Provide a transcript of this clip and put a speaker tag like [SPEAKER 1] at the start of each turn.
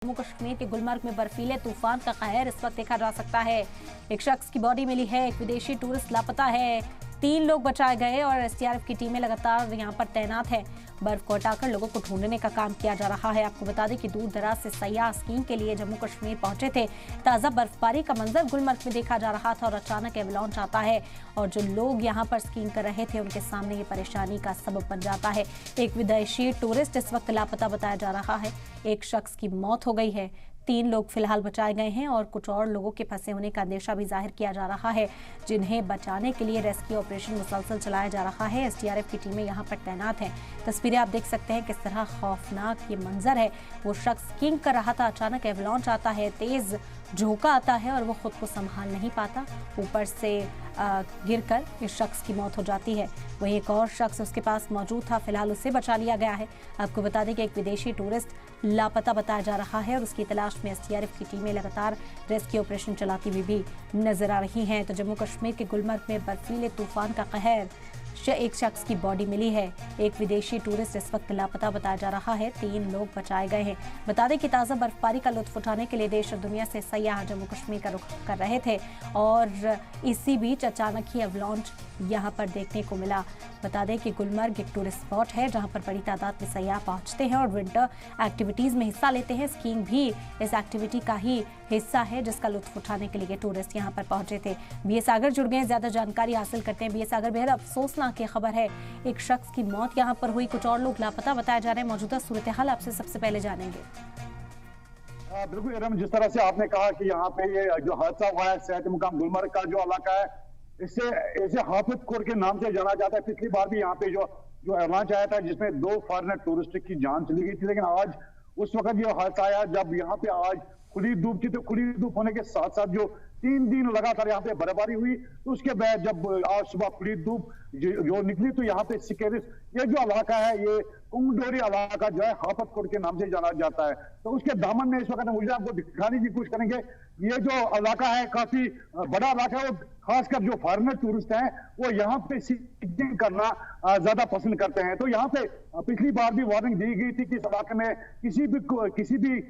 [SPEAKER 1] जम्मू कश्मीर के गुलमर्ग में बर्फीले तूफान का कहर इस वक्त देखा जा सकता है। एक शख्स की बॉडी मिली है, एक विदेशी टूरिस्ट लापता है, 3 लोग बचाए गए और एसडीआरएफ की टीमें लगातार यहां पर तैनात है। बर्फ को हटाकर लोगों को ढूंढने का काम किया जा रहा है। आपको बता दें कि दूर दराज से सयाह स्कीइंग के लिए जम्मू कश्मीर पहुंचे थे। ताजा बर्फबारी का मंजर गुलमर्ग में देखा जा रहा था और अचानक एवलांच आता है और जो लोग यहां पर स्कीइंग कर रहे थे उनके सामने ये परेशानी का सबब बन जाता है। एक विदेशी टूरिस्ट इस वक्त लापता बताया जा रहा है। एक शख्स की मौत हो गई है, 3 लोग फिलहाल बचाए गए हैं और कुछ और लोगों के फंसे होने का अंदेशा भी जाहिर किया जा रहा है, जिन्हें बचाने के लिए रेस्क्यू ऑपरेशन मुसलसल चलाया जा रहा है। एसडीआरएफ की टीमें यहां पर तैनात हैं। तस्वीरें आप देख सकते हैं किस तरह खौफनाक ये मंजर है। वो शख्स स्कीइंग कर रहा था, अचानक एवलांच आता है, तेज झोंका आता है और वो खुद को संभाल नहीं पाता, ऊपर से गिरकर इस शख्स की मौत हो जाती है। वहीं एक और शख्स उसके पास मौजूद था, फिलहाल उसे बचा लिया गया है। आपको बता दें कि एक विदेशी टूरिस्ट लापता बताया जा रहा है और उसकी तलाश में एसडीआरएफ की टीमें लगातार रेस्क्यू ऑपरेशन चलाती हुई भी नजर आ रही हैं। तो जम्मू कश्मीर के गुलमर्ग में बर्फीले तूफान का कहर, एक शख्स की बॉडी मिली है, एक विदेशी टूरिस्ट इस वक्त लापता बताया जा रहा है, 3 लोग बचाए गए हैं। बता दें कि ताज़ा बर्फबारी का लुत्फ उठाने के लिए देश और दुनिया से सयाह जम्मू कश्मीर का रुख कर रहे थे और इसी बीच अचानक ही एवलांच यहां पर देखने को मिला। बता दें कि गुलमर्ग एक टूरिस्ट स्पॉट है जहां पर बड़ी तादाद में सयाह पहुंचते हैं और विंटर एक्टिविटीज में हिस्सा लेते हैं। स्कीइंग भी इस एक्टिविटी का ही हिस्सा है जिसका लुत्फ उठाने के लिए टूरिस्ट यहां पर पहुंचे थे। बीए सागर जुड़ गए, ज्यादा जानकारी हासिल करते हैं। बीए सागर, बेहद अफसोसनाक खबर है, एक शख्स की मौत यहां पर हुई, कुछ और लोग लापता बताए जा रहे हैं। मौजूदा सूरत हाल आपसे सबसे पहले जानेंगे।
[SPEAKER 2] बिल्कुल इरम, जिस तरह से आपने कहा कि यहाँ पे ये जो हादसा हुआ है सेहत मुकाम गुलमर्ग का जो इलाका है, इसे हाफिज कोर के नाम से जाना जाता है। पिछली बार भी यहाँ पे जो एवलांच आया था जिसमें 2 फॉरेनर टूरिस्ट की जान चली गई थी, लेकिन आज उस वक्त ये हादसा आया जब यहाँ पे आज खुली धूप थी। तो खुली धूप होने के साथ साथ जो 3 दिन लगातार यहाँ पे बर्फबारी हुई, तो उसके बाद जब आज सुबह खुली धूप जो निकली तो यहाँ पे सिकेरिस ये जो इलाका है, ये कुंगडोरी इलाका जो है हाफतकोट के नाम से जाना जाता है। तो उसके दामन में इस वक्त मुझे आपको दिखाने की कोशिश करेंगे। ये जो इलाका है काफी बड़ा इलाका है, खासकर जो फॉरेनर टूरिस्ट हैं वो यहाँ पे स्कीइंग करना ज्यादा पसंद करते हैं। तो यहाँ पे पिछली बार भी वार्निंग दी गई थी कि इस इलाके में किसी भी